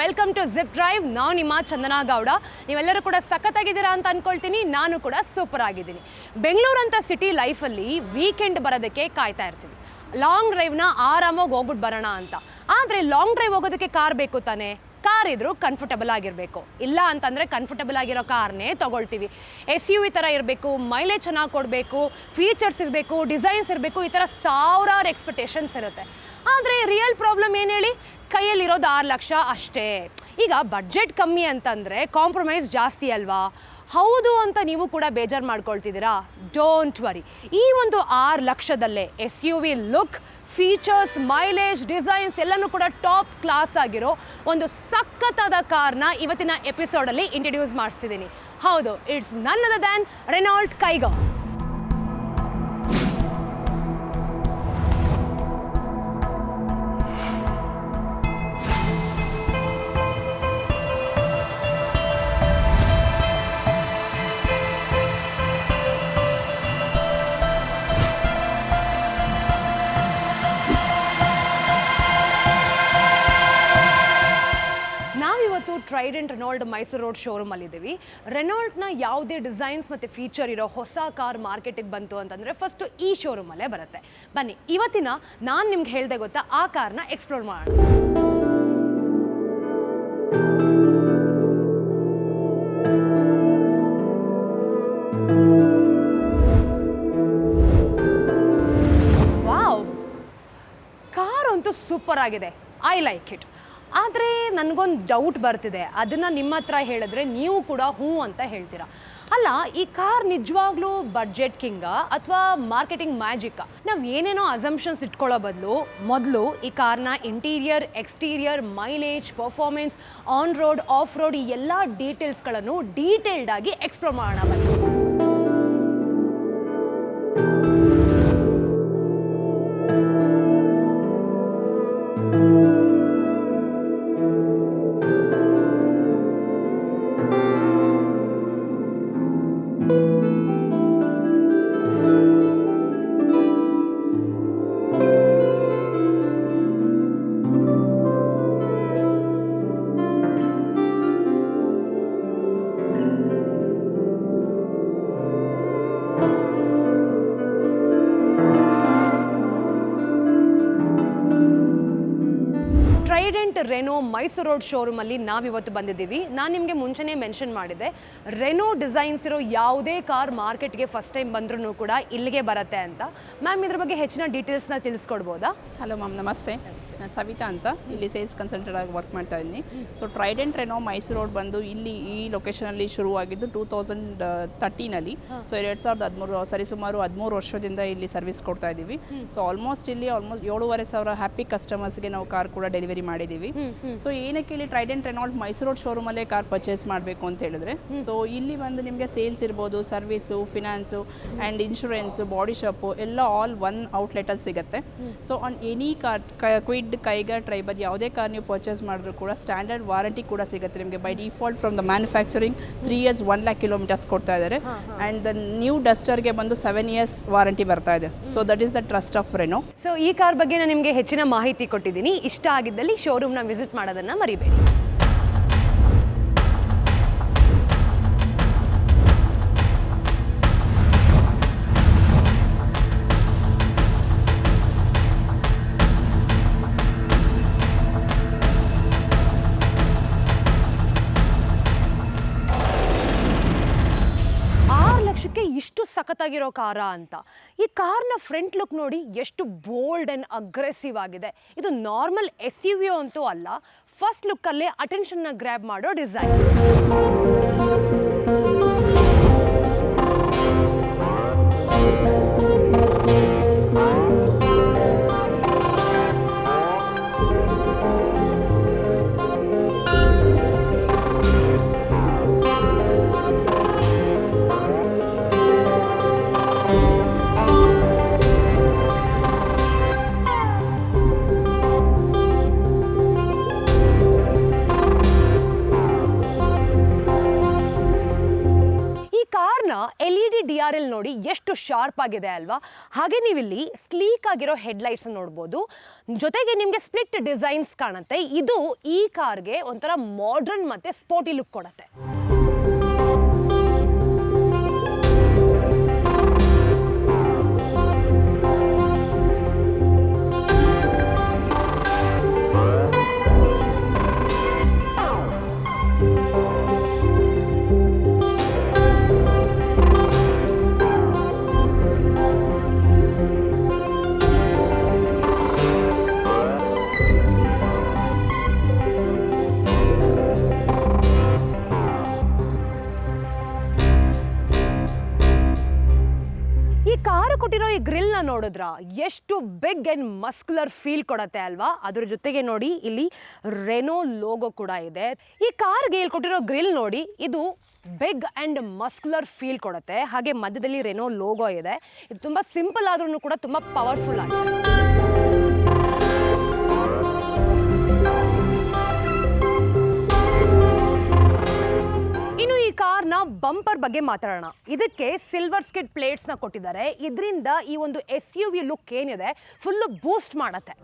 Welcome to zip drive. ನಾವು ನಿಮ್ಮ ಚಂದನಾ ಗೌಡ. ನೀವೆಲ್ಲರೂ ಕೂಡ ಸಖತ್ತಾಗಿದ್ದೀರಾ ಅಂತ ಅಂದ್ಕೊಳ್ತೀನಿ. ನಾನು ಕೂಡ ಸೂಪರ್ ಆಗಿದ್ದೀನಿ. ಬೆಂಗಳೂರು ಅಂತ ಸಿಟಿ ಲೈಫಲ್ಲಿ ವೀಕೆಂಡ್ ಬರೋದಕ್ಕೆ ಕಾಯ್ತಾ ಇರ್ತೀವಿ. ಲಾಂಗ್ ಡ್ರೈವ್ನ ಆರಾಮಾಗಿ ಹೋಗ್ಬಿಟ್ಟು ಬರೋಣ ಅಂತ. ಆದರೆ ಲಾಂಗ್ ಡ್ರೈವ್ ಹೋಗೋದಕ್ಕೆ ಕಾರ್ ಬೇಕು ತಾನೇ. ಕಾರ್ ಇದ್ರೂ ಕಂಫರ್ಟಬಲ್ ಆಗಿರಬೇಕು. ಇಲ್ಲ ಅಂತಂದರೆ ಕಂಫರ್ಟಬಲ್ ಆಗಿರೋ ಕಾರ್ನೇ ತೊಗೊಳ್ತೀವಿ. SUV ಥರ ಇರಬೇಕು, ಮೈಲೇಜ್ ಚೆನ್ನಾಗಿ ಕೊಡಬೇಕು, ಫೀಚರ್ಸ್ ಇರಬೇಕು, ಡಿಸೈನ್ಸ್ ಇರಬೇಕು, ಈ ಥರ ಸಾವಿರಾರು ಎಕ್ಸ್ಪೆಕ್ಟೇಷನ್ಸ್ ಇರುತ್ತೆ. ಆದರೆ ರಿಯಲ್ ಪ್ರಾಬ್ಲಮ್ ಏನು ಹೇಳಿ, ಕೈಯಲ್ಲಿರೋದು 6 ಲಕ್ಷ ಅಷ್ಟೇ. ಈಗ ಬಡ್ಜೆಟ್ ಕಮ್ಮಿ ಅಂತಂದರೆ ಕಾಂಪ್ರಮೈಸ್ ಜಾಸ್ತಿ ಅಲ್ವಾ? ಹೌದು ಅಂತ ನೀವು ಕೂಡ ಬೇಜಾರು ಮಾಡ್ಕೊಳ್ತಿದ್ದೀರಾ? Don't worry. ಈ ಒಂದು 6 ಲಕ್ಷದಲ್ಲೇ SUV look, features, mileage, designs ಎಲ್ಲನೂ ಕೂಡ ಟಾಪ್ ಕ್ಲಾಸ್ ಆಗಿರೋ ಒಂದು ಸಖತ್ತಾದ ಕಾರ್ನ ಇವತ್ತಿನ ಎಪಿಸೋಡಲ್ಲಿ ಇಂಟ್ರಡ್ಯೂಸ್ ಮಾಡಿಸ್ತಿದ್ದೀನಿ. ಹೌದು, it's none other than Renault ಕೈಗಾ. ಟ್ರೈಡೆಂಟ್ ರೆನಾಲ್ಟ್ ಮೈಸೂರು ರೋಡ್ ಶೋರೂಮಲ್ಲಿದ್ದೀವಿ. ರೆನಾಲ್ಟ್ನ ಯಾವುದೇ ಡಿಸೈನ್ಸ್ ಮತ್ತು ಫೀಚರ್ ಇರೋ ಹೊಸ ಕಾರ್ ಮಾರ್ಕೆಟಿಗೆ ಬಂತು ಅಂತಂದರೆ ಫಸ್ಟು ಈ ಶೋರೂಮಲ್ಲೇ ಬರುತ್ತೆ. ಬನ್ನಿ, ಇವತ್ತಿನ ನಾನು ನಿಮ್ಗೆ ಹೇಳ್ದೆ ಗೊತ್ತಾ, ಆ ಕಾರ್ನ ಎಕ್ಸ್ಪ್ಲೋರ್ ಮಾಡೋಣ. ವಾವ್, ಕಾರ್ ಅಂತೂ ಸೂಪರ್ ಆಗಿದೆ. I like it. ಆದರೆ ನನಗೊಂದು ಡೌಟ್ ಬರ್ತಿದೆ. ಅದನ್ನು ನಿಮ್ಮ ಹತ್ರ ಹೇಳಿದ್ರೆ ನೀವು ಕೂಡ ಹ್ಞೂ ಅಂತ ಹೇಳ್ತೀರಾ. ಅಲ್ಲ, ಈ ಕಾರ್ ನಿಜವಾಗ್ಲೂ ಬಡ್ಜೆಟ್ ಕಿಂಗಾ ಅಥವಾ ಮಾರ್ಕೆಟಿಂಗ್ ಮ್ಯಾಜಿಕ್ಕಾ? ನಾವು ಏನೇನೋ ಅಸಂಪ್ಷನ್ಸ್ ಇಟ್ಕೊಳ್ಳೋ ಬದಲು ಮೊದಲು ಈ ಕಾರ್ನ interior, exterior, mileage, performance, on road, of road ಈ ಎಲ್ಲ ಡೀಟೇಲ್ಸ್ಗಳನ್ನು ಡೀಟೇಲ್ಡ್ ಆಗಿ ಎಕ್ಸ್ಪ್ಲೋರ್ ಮಾಡೋಣ ಬನ್ನಿ. ಟ್ರೈಡೆಂಟ್ ರೆನೋ ಮೈಸೂರು ರೋಡ್ ಶೋರೂಮಲ್ಲಿ ನಾವಿವತ್ತು ಬಂದಿದ್ದೀವಿ. ನಾನು ನಿಮಗೆ ಮುಂಚೆನೇ ಮೆನ್ಷನ್ ಮಾಡಿದೆ, ರೆನೋ ಡಿಸೈನ್ಸ್ ಇರೋ ಯಾವುದೇ ಕಾರ್ ಮಾರ್ಕೆಟ್ಗೆ ಫಸ್ಟ್ ಟೈಮ್ ಬಂದ್ರೂ ಕೂಡ ಇಲ್ಲಿಗೆ ಬರುತ್ತೆ ಅಂತ. ಮ್ಯಾಮ್, ಇದ್ರ ಬಗ್ಗೆ ಹೆಚ್ಚಿನ ಡೀಟೇಲ್ಸ್ನ ತಿಳಿಸ್ಕೊಡ್ಬೋದಾ? ಹಲೋ ಮ್ಯಾಮ್, ನಮಸ್ತೆ. ನಾನು ಸವಿತಾ ಅಂತ, ಇಲ್ಲಿ ಸೇಲ್ಸ್ ಕನ್ಸಲ್ಟೆಂಟ್ ಆಗಿ ವರ್ಕ್ ಮಾಡ್ತಾ ಇದ್ದೀನಿ. So trident Reno Mysuru road ಬಂದು ಇಲ್ಲಿ ಈ ಲೊಕೇಶನಲ್ಲಿ ಶುರುವಾಗಿದ್ದು 2013ನಲ್ಲಿ. ಸೊ 2013, ಸರಿಸುಮಾರು 13 ವರ್ಷದಿಂದ ಇಲ್ಲಿ ಸರ್ವಿಸ್ ಕೊಡ್ತಾ ಇದ್ದೀವಿ. ಸೊ ಆಲ್ಮೋಸ್ಟ್ 7,500 ಹ್ಯಾಪಿ ಕಸ್ಟಮರ್ಸ್ಗೆ ನಾವು ಕಾರ್ ಕೂಡ ಡೆಲಿವರಿ ಮಾಡಿದ್ದೀವಿ. ಸೊ ಏನಕ್ಕೆ ಇಲ್ಲಿ ಟ್ರೈಡೆಂಟ್ ರೆನಾಲ್ಟ್ ಮೈಸೂರು ರೋಡ್ ಶೋರೂಮಲ್ಲೇ ಕಾರ್ ಪರ್ಚೇಸ್ ಮಾಡಬೇಕು ಅಂತ ಹೇಳಿದ್ರೆ, ಸೊ ಇಲ್ಲಿ ಬಂದು ನಿಮಗೆ ಸೇಲ್ಸ್ ಇರ್ಬೋದು, service, finance and insurance, body shop ಎಲ್ಲ ಆಲ್ ಒನ್ ಔಟ್ಲೆಟಲ್ಲಿ ಸಿಗುತ್ತೆ. So on any car, Kwid, ಕೈಗಾ, ಟ್ರೈಬರ್ ಯಾವುದೇ ಕಾರ್ ನೀವು ಪರ್ಚೇಸ್ ಮಾಡಿದ್ರು ಕೂಡ ಸ್ಟ್ಯಾಂಡರ್ಡ್ ವಾರಂಟಿ ಕೂಡ ಸಿಗುತ್ತೆ ನಿಮಗೆ. By default from the manufacturing 3 years 1 lakh kilometers ಕೊಡ್ತಾ ಇದ್ದಾರೆ. ಆ್ಯಂಡ್ ದ ನ್ಯೂ ಡಸ್ಟರ್ಗೆ ಬಂದು 7 years ವಾರಂಟಿ ಬರ್ತಾ ಇದೆ. So that is the trust of Reno. So ಈ ಕಾರ್ ಬಗ್ಗೆ ನಾನು ನಿಮಗೆ ಹೆಚ್ಚಿನ ಮಾಹಿತಿ ಕೊಟ್ಟಿದ್ದೀನಿ. ಇಷ್ಟ ಆಗಿದ್ದಲ್ಲಿ ಶೋರೂಮ್ನ ವಿಸಿಟ್ ಮಾಡೋದನ್ನು ಮರಿಬೇಡಿ. ಇಷ್ಟು ಸಖತ್ತಾಗಿರೋ ಕಾರ ಅಂತ. ಈ ಕಾರ್ನ ಫ್ರಂಟ್ ಲುಕ್ ನೋಡಿ, ಎಷ್ಟು ಬೋಲ್ಡ್ ಆ್ಯಂಡ್ ಅಗ್ರೆಸಿವ್ ಆಗಿದೆ. ಇದು ನಾರ್ಮಲ್ SUV ಅಂತೂ ಅಲ್ಲ. ಫಸ್ಟ್ ಲುಕ್ಕಲ್ಲೇ ಅಟೆನ್ಷನ್ನ ಗ್ರ್ಯಾಬ್ ಮಾಡೋ ಡಿಸೈನ್. LED DRL ನೋಡಿ ಎಷ್ಟು ಶಾರ್ಪ್ ಆಗಿದೆ ಅಲ್ವಾ? ಹಾಗೆ ನೀವಿಲ್ಲಿ ಸ್ಲೀಕ್ ಆಗಿರೋ ಹೆಡ್ಲೈಟ್ಸ್ ನೋಡ್ಬೋದು. ಜೊತೆಗೆ ನಿಮಗೆ ಸ್ಪ್ಲಿಟ್ ಡಿಸೈನ್ಸ್ ಕಾಣುತ್ತೆ. ಇದು ಈ ಕಾರ್ಗೆ ಒಂಥರ ಮಾಡರ್ನ್ ಮತ್ತು ಸ್ಪೋರ್ಟಿ ಲುಕ್ ಕೊಡುತ್ತೆ. ಕೊಟ್ಟಿರೋ ಈ ಗ್ರಿಲ್ನ ನೋಡಿದ್ರ ಎಷ್ಟು ಬಿಗ್ ಅಂಡ್ ಮಸ್ಕ್ಯುಲರ್ ಫೀಲ್ ಕೊಡುತ್ತೆ ಅಲ್ವಾ. ಅದ್ರ ಜೊತೆಗೆ ನೋಡಿ ಇಲ್ಲಿ ರೆನೋ ಲೋಗೋ ಕೂಡ ಇದೆ. ಈ ಕಾರ್ಗೆ ಇಲ್ಲಿ ಕೊಟ್ಟಿರೋ ಗ್ರಿಲ್ ನೋಡಿ, ಇದು ಬಿಗ್ ಆ್ಯಂಡ್ ಮಸ್ಕ್ಯುಲರ್ ಫೀಲ್ ಕೊಡುತ್ತೆ. ಹಾಗೆ ಮಧ್ಯದಲ್ಲಿ ರೆನೋ ಲೋಗೋ ಇದೆ. ಇದು ತುಂಬ ಸಿಂಪಲ್ ಆದ್ರೂ ಕೂಡ ತುಂಬ ಪವರ್ಫುಲ್ ಆಗಿದೆ. ಇನ್ನು ಈ ಕಾರ್ನ ಬಂಪರ್ ಬಗ್ಗೆ ಮಾತಾಡೋಣ. ಇದಕ್ಕೆ ಸಿಲ್ವರ್ ಸ್ಕಿಡ್ ಪ್ಲೇಟ್ಸ್ನ ಕೊಟ್ಟಿದ್ದಾರೆ. ಇದರಿಂದ ಈ ಒಂದು SUV ಲುಕ್ ಏನಿದೆ ಫುಲ್ಲು ಬೂಸ್ಟ್ ಮಾಡುತ್ತೆ.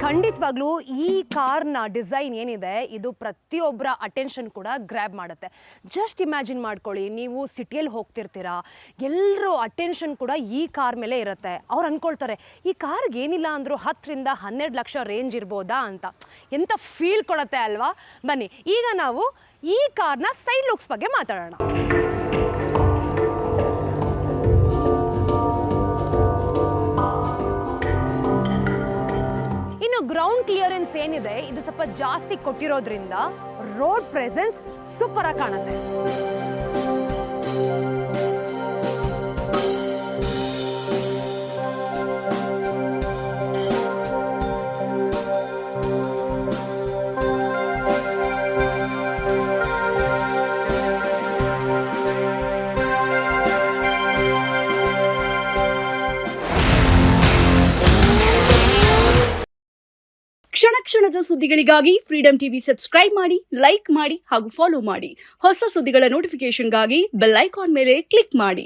ಖಂಡಿತವಾಗ್ಲೂ ಈ ಕಾರ್ನ ಡಿಸೈನ್ ಏನಿದೆ ಇದು ಪ್ರತಿಯೊಬ್ಬರ ಅಟೆನ್ಷನ್ ಕೂಡ ಗ್ರ್ಯಾಬ್ ಮಾಡುತ್ತೆ. ಜಸ್ಟ್ ಇಮ್ಯಾಜಿನ್ ಮಾಡ್ಕೊಳ್ಳಿ, ನೀವು ಸಿಟಿಯಲ್ಲಿ ಹೋಗ್ತಿರ್ತೀರಾ, ಎಲ್ಲರೂ ಅಟೆನ್ಷನ್ ಕೂಡ ಈ ಕಾರ್ ಮೇಲೆ ಇರುತ್ತೆ. ಅವ್ರು ಅಂದ್ಕೊಳ್ತಾರೆ ಈ ಕಾರ್ಗೆ ಏನಿಲ್ಲ ಅಂದರೂ 10 ರಿಂದ 12 ಲಕ್ಷ ರೇಂಜ್ ಇರ್ಬೋದಾ ಅಂತ. ಎಂಥ ಫೀಲ್ ಕೊಡುತ್ತೆ ಅಲ್ವಾ. ಬನ್ನಿ ಈಗ ನಾವು ಈ ಕಾರ್ನ ಸೈಡ್ ಲುಕ್ಸ್ ಬಗ್ಗೆ ಮಾತಾಡೋಣ. ಗ್ರೌಂಡ್ ಕ್ಲಿಯರೆನ್ಸ್ ಏನಿದೆ ಇದು ಸ್ವಲ್ಪ ಜಾಸ್ತಿ ಕೊಟ್ಟಿರೋದ್ರಿಂದ ರೋಡ್ ಪ್ರೆಸೆನ್ಸ್ ಸೂಪರ್ ಆಗಿ ಕಾಣುತ್ತೆ. ಕ್ಷಣ ಕ್ಷಣದ ಸುದ್ದಿಗಳಿಗಾಗಿ ಫ್ರೀಡಂ ಟಿವಿ ಸಬ್ಸ್ಕ್ರೈಬ್ ಮಾಡಿ, ಲೈಕ್ ಮಾಡಿ ಹಾಗೂ ಫಾಲೋ ಮಾಡಿ. ಹೊಸ ಸುದ್ದಿಗಳ ನೋಟಿಫಿಕೇಶನ್ಗಾಗಿ ಬೆಲ್ ಐಕಾನ್ ಮೇಲೆ ಕ್ಲಿಕ್ ಮಾಡಿ.